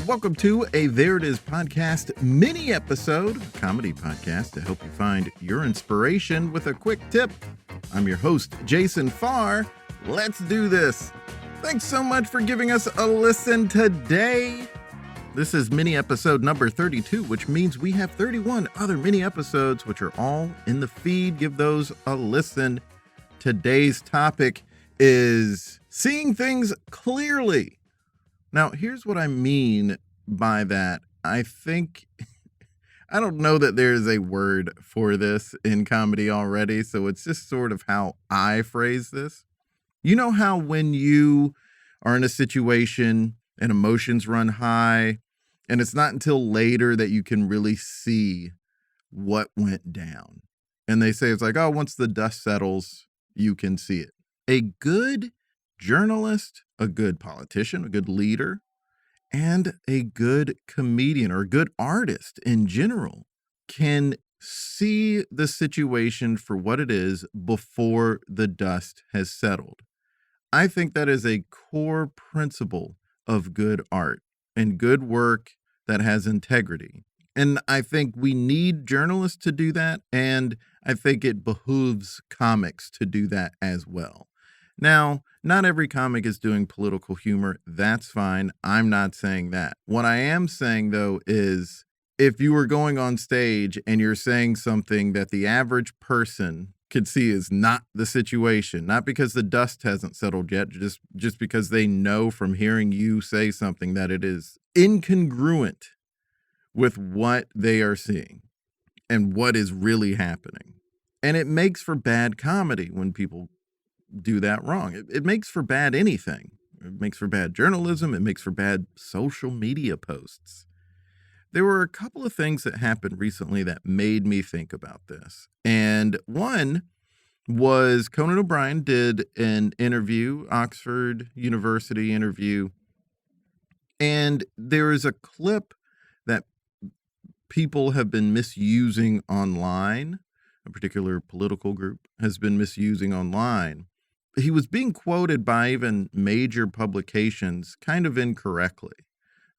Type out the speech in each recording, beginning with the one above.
welcome to a There It Is podcast mini episode, comedy podcast to help you find your inspiration with a quick tip. I'm your host, Jason Farr. Let's do this. Thanks so much for giving us a listen today. This is mini episode number 32, which means we have 31 other mini episodes, which are all in the feed. Give those a listen. Today's topic is seeing things clearly. Now, here's what I mean by that. I don't know that there's a word for this in comedy already, so it's just sort of how I phrase this. You know how when you are in a situation and emotions run high, and it's not until later that you can really see what went down. And they say it's like, oh, once the dust settles, you can see it. A good journalist, a good politician, a good leader, and a good comedian or a good artist in general can see the situation for what it is before the dust has settled. I think that is a core principle of good art and good work that has integrity. And I think we need journalists to do that, and I think it behooves comics to do that as well. Now, not every comic is doing political humor. That's fine. I'm not saying that. What I am saying, though, is if you were going on stage and you're saying something that the average person could see is not the situation, not because the dust hasn't settled yet, just because they know from hearing you say something that it is incongruent with what they are seeing and what is really happening. And it makes for bad comedy when people do that wrong. It makes for bad anything. It makes for bad journalism. It makes for bad social media posts. There were a couple of things that happened recently that made me think about this. And one was Conan O'Brien did an interview, Oxford University interview. And there is a clip that people have been misusing online. A particular political group has been misusing online. He was being quoted by even major publications kind of incorrectly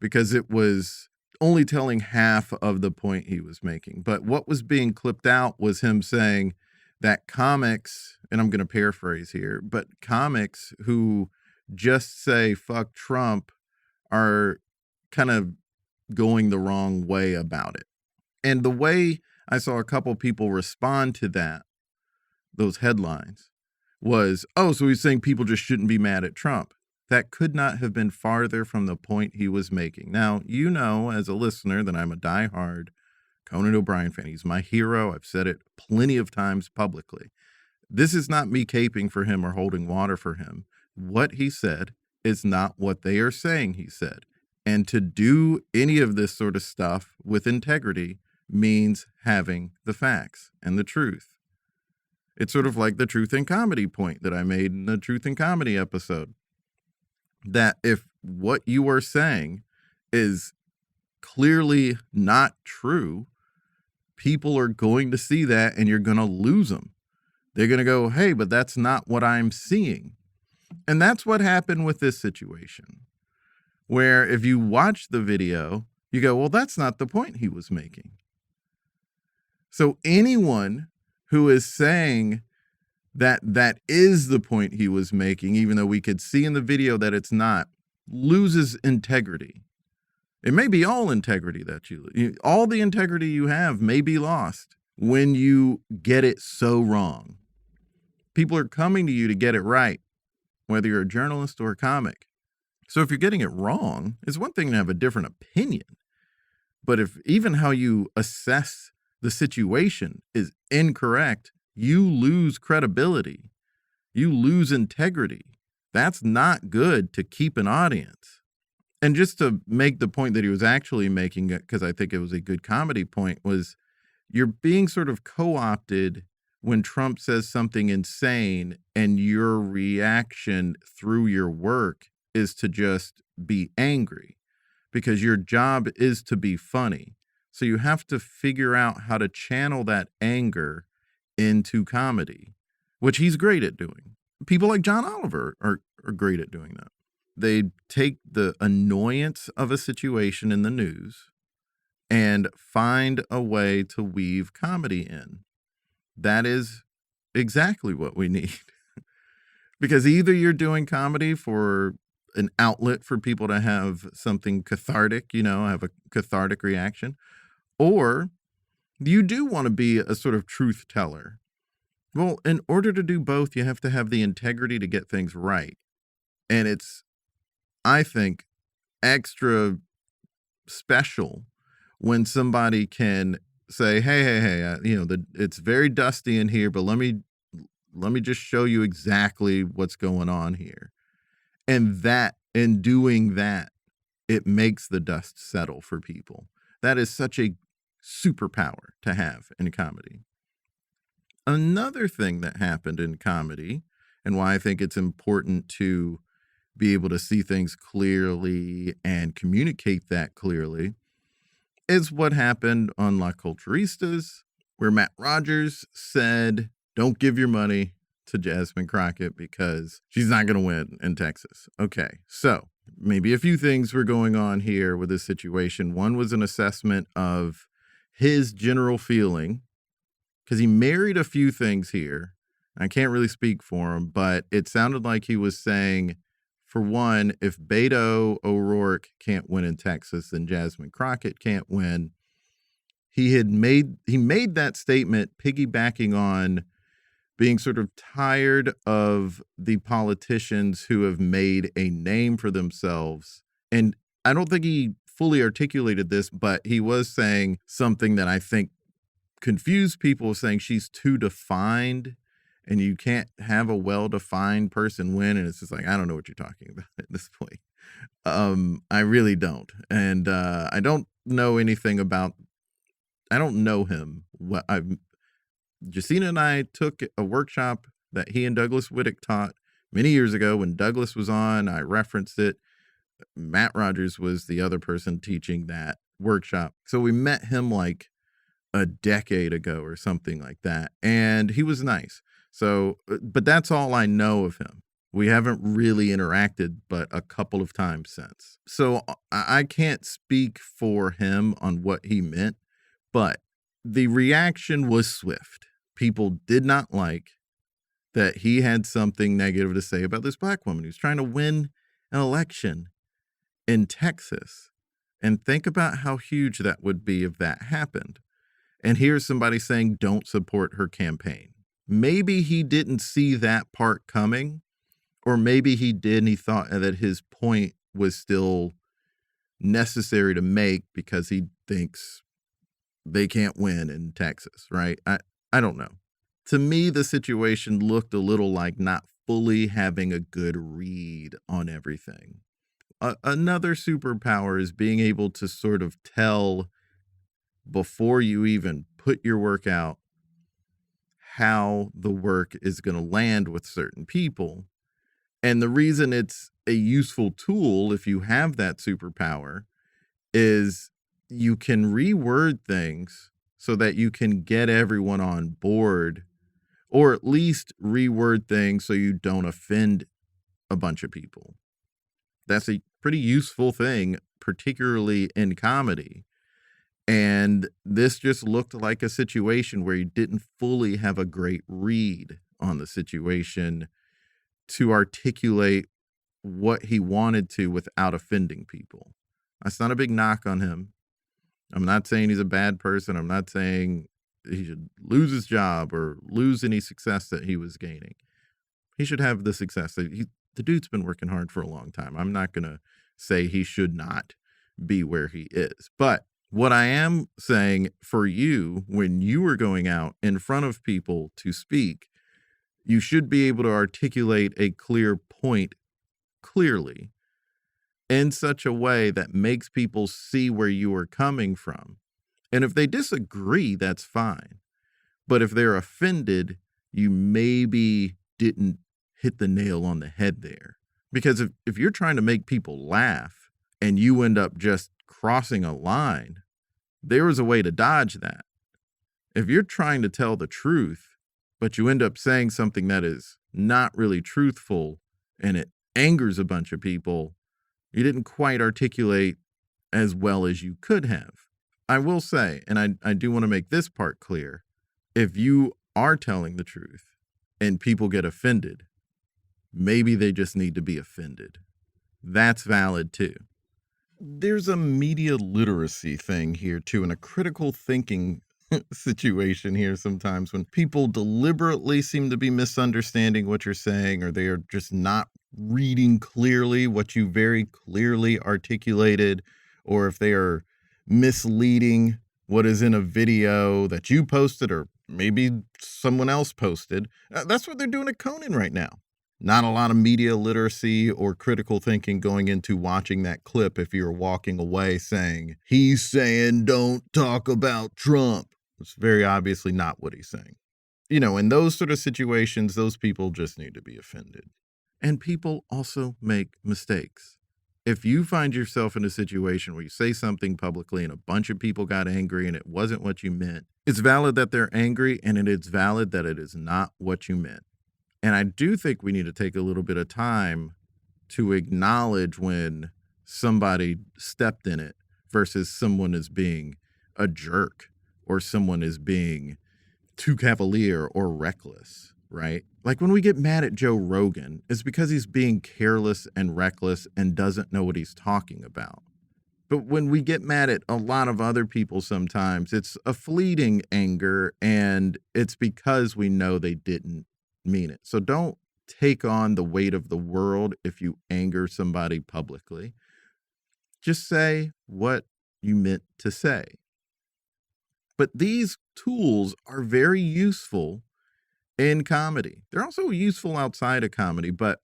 because it was only telling half of the point he was making. But what was being clipped out was him saying that comics, and I'm going to paraphrase here, but comics who just say fuck Trump are kind of going the wrong way about it. And the way I saw a couple people respond to that, those headlines, was, oh, so he's saying people just shouldn't be mad at Trump. That could not have been farther from the point he was making. Now, you know, as a listener, that I'm a diehard Conan O'Brien fan. He's my hero. I've said it plenty of times publicly. This is not me caping for him or holding water for him. What he said is not what they are saying he said. And to do any of this sort of stuff with integrity means having the facts and the truth. It's sort of like the truth in comedy point that I made in the truth in comedy episode. That if what you are saying is clearly not true, people are going to see that and you're going to lose them. They're going to go, hey, but that's not what I'm seeing. And that's what happened with this situation, where if you watch the video, you go, well, that's not the point he was making. So anyone who is saying that that is the point he was making, even though we could see in the video that it's not, loses integrity. It may be all integrity that all the integrity you have may be lost when you get it so wrong. People are coming to you to get it right, whether you're a journalist or a comic. So if you're getting it wrong, it's one thing to have a different opinion. But if even how you assess the situation is incorrect, you lose credibility. You lose integrity. That's not good to keep an audience. And just to make the point that he was actually making, because I think it was a good comedy point, was you're being sort of co-opted when Trump says something insane and your reaction through your work is to just be angry because your job is to be funny. So you have to figure out how to channel that anger into comedy, which he's great at doing. People like John Oliver are great at doing that. They take the annoyance of a situation in the news and find a way to weave comedy in. That is exactly what we need. Because either you're doing comedy for an outlet for people to have something cathartic, have a cathartic reaction, or you do want to be a sort of truth teller. Well, in order to do both, you have to have the integrity to get things right. And it's, I think, extra special when somebody can say, hey, it's very dusty in here, but let me just show you exactly what's going on here. And that, in doing that, it makes the dust settle for people. That is such a superpower to have in comedy. Another thing that happened in comedy, and why I think it's important to be able to see things clearly and communicate that clearly, is what happened on La Culturistas, where Matt Rogers said, don't give your money to Jasmine Crockett because she's not going to win in Texas. Okay, so maybe a few things were going on here with this situation. One was an assessment of his general feeling, because he married a few things here. I can't really speak for him, but it sounded like he was saying, for one, if Beto O'Rourke can't win in Texas, then Jasmine Crockett can't win. He made that statement piggybacking on being sort of tired of the politicians who have made a name for themselves. And I don't think he fully articulated this, but he was saying something that I think confused people, saying she's too defined and you can't have a well-defined person win. And it's just like, I don't know what you're talking about at this point. I really don't. And I don't know anything about, I don't know him. Jacina and I took a workshop that he and Douglas Whittick taught many years ago when Douglas was on. I referenced it. Matt Rogers was the other person teaching that workshop. So we met him like a decade ago or something like that. And he was nice. So, but that's all I know of him. We haven't really interacted but a couple of times since. So I can't speak for him on what he meant, but the reaction was swift. People did not like that he had something negative to say about this black woman who's trying to win an election in Texas. And think about how huge that would be if that happened. And here's somebody saying, don't support her campaign. Maybe he didn't see that part coming, or maybe he did and he thought that his point was still necessary to make because he thinks they can't win in Texas, right? I don't know. To me, the situation looked a little like not fully having a good read on everything. Another superpower is being able to sort of tell before you even put your work out how the work is going to land with certain people. And the reason it's a useful tool, if you have that superpower, is you can reword things so that you can get everyone on board, or at least reword things so you don't offend a bunch of people. That's a pretty useful thing, particularly in comedy. And this just looked like a situation where he didn't fully have a great read on the situation to articulate what he wanted to without offending people. That's not a big knock on him. I'm not saying he's a bad person. I'm not saying he should lose his job or lose any success that he was gaining. He should have the success. The dude's been working hard for a long time. I'm not going to say he should not be where he is. But what I am saying for you, when you are going out in front of people to speak, you should be able to articulate a clear point clearly in such a way that makes people see where you are coming from. And if they disagree, that's fine. But if they're offended, you maybe didn't hit the nail on the head there. Because if you're trying to make people laugh and you end up just crossing a line, there is a way to dodge that. If you're trying to tell the truth, but you end up saying something that is not really truthful and it angers a bunch of people, you didn't quite articulate as well as you could have. I will say, and I do want to make this part clear, if you are telling the truth and people get offended, maybe they just need to be offended. That's valid too. There's a media literacy thing here too, and a critical thinking situation here sometimes when people deliberately seem to be misunderstanding what you're saying, or they are just not reading clearly what you very clearly articulated, or if they are misleading what is in a video that you posted or maybe someone else posted. That's what they're doing at Conan right now. Not a lot of media literacy or critical thinking going into watching that clip if you're walking away saying, he's saying don't talk about Trump. It's very obviously not what he's saying. In those sort of situations, those people just need to be offended. And people also make mistakes. If you find yourself in a situation where you say something publicly and a bunch of people got angry and it wasn't what you meant, it's valid that they're angry, and it is valid that it is not what you meant. And I do think we need to take a little bit of time to acknowledge when somebody stepped in it versus someone is being a jerk or someone is being too cavalier or reckless, right? Like when we get mad at Joe Rogan, it's because he's being careless and reckless and doesn't know what he's talking about. But when we get mad at a lot of other people sometimes, it's a fleeting anger, and it's because we know they didn't mean it. So don't take on the weight of the world if you anger somebody publicly. Just say what you meant to say. But these tools are very useful in comedy. They're also useful outside of comedy. But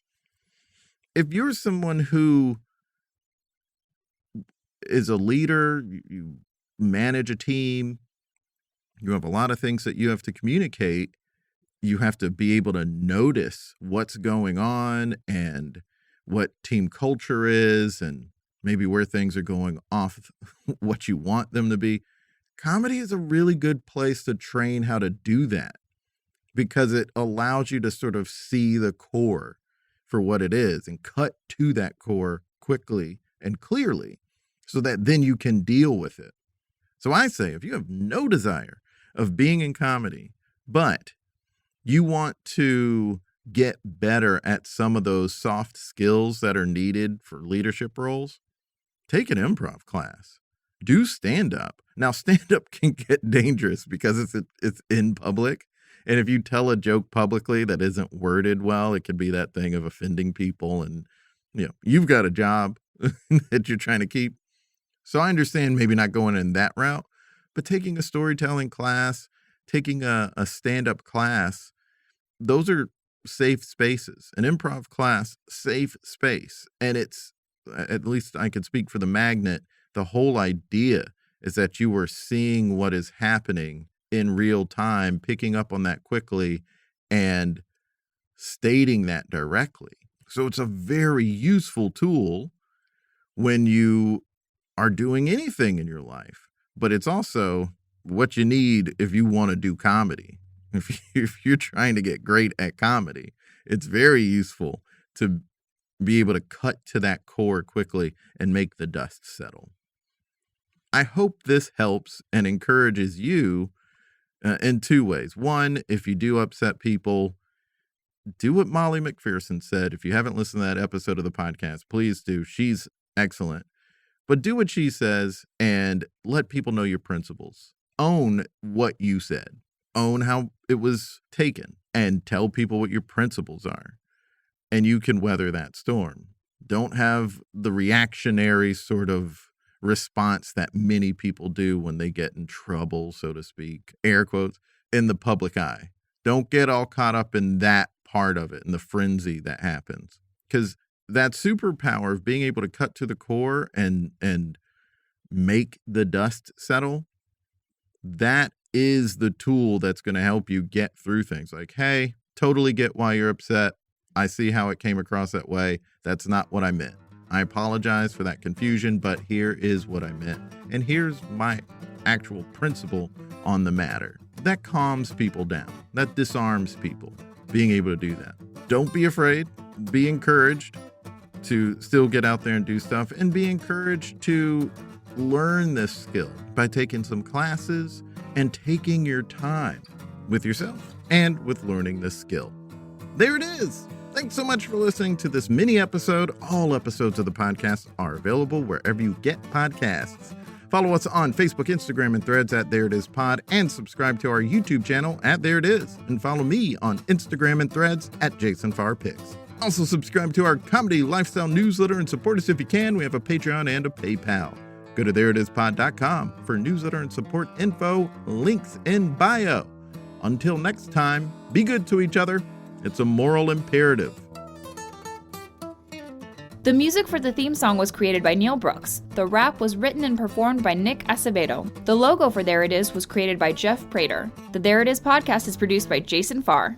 if you're someone who is a leader, you manage a team, you have a lot of things that you have to communicate, you have to be able to notice what's going on and what team culture is and maybe where things are going off what you want them to be. Comedy is a really good place to train how to do that because it allows you to sort of see the core for what it is and cut to that core quickly and clearly so that then you can deal with it. So I say, if you have no desire of being in comedy, but you want to get better at some of those soft skills that are needed for leadership roles, take an improv class. Do stand-up. Now, stand-up can get dangerous because it's in public. And if you tell a joke publicly that isn't worded well, it could be that thing of offending people. And, you've got a job that you're trying to keep. So I understand maybe not going in that route, but taking a storytelling class, taking a stand-up class, those are safe spaces. An improv class, safe space. And it's, at least I can speak for the Magnet, the whole idea is that you are seeing what is happening in real time, picking up on that quickly, and stating that directly. So it's a very useful tool when you are doing anything in your life, but it's also what you need if you want to do comedy. If you're trying to get great at comedy, it's very useful to be able to cut to that core quickly and make the dust settle. I hope this helps and encourages you in two ways. One, if you do upset people, do what Molly McPherson said. If you haven't listened to that episode of the podcast, please do. She's excellent. But do what she says and let people know your principles. Own what you said. Own how it was taken and tell people what your principles are. And you can weather that storm. Don't have the reactionary sort of response that many people do when they get in trouble, so to speak, air quotes, in the public eye. Don't get all caught up in that part of it and the frenzy that happens. Because that superpower of being able to cut to the core and make the dust settle, that is the tool that's going to help you get through things. Like, hey, totally get why you're upset. I see how it came across that way. That's not what I meant. I apologize for that confusion, but here is what I meant. And here's my actual principle on the matter. That calms people down. That disarms people, being able to do that. Don't be afraid. Be encouraged. to still get out there and do stuff and be encouraged to learn this skill by taking some classes and taking your time with yourself and with learning this skill. There it is. Thanks so much for listening to this mini episode. All episodes of the podcast are available wherever you get podcasts. Follow us on Facebook, Instagram, and Threads at There It Is Pod, and subscribe to our YouTube channel at There It Is. And follow me on Instagram and Threads at Jason Farr Picks. Also subscribe to our comedy lifestyle newsletter and support us if you can. We have a Patreon and a PayPal. Go to thereitispod.com for newsletter and support info, links in bio. Until next time, be good to each other. It's a moral imperative. The music for the theme song was created by Neil Brooks. The rap was written and performed by Nick Acevedo. The logo for There It Is was created by Jeff Prater. The There It Is podcast is produced by Jason Farr.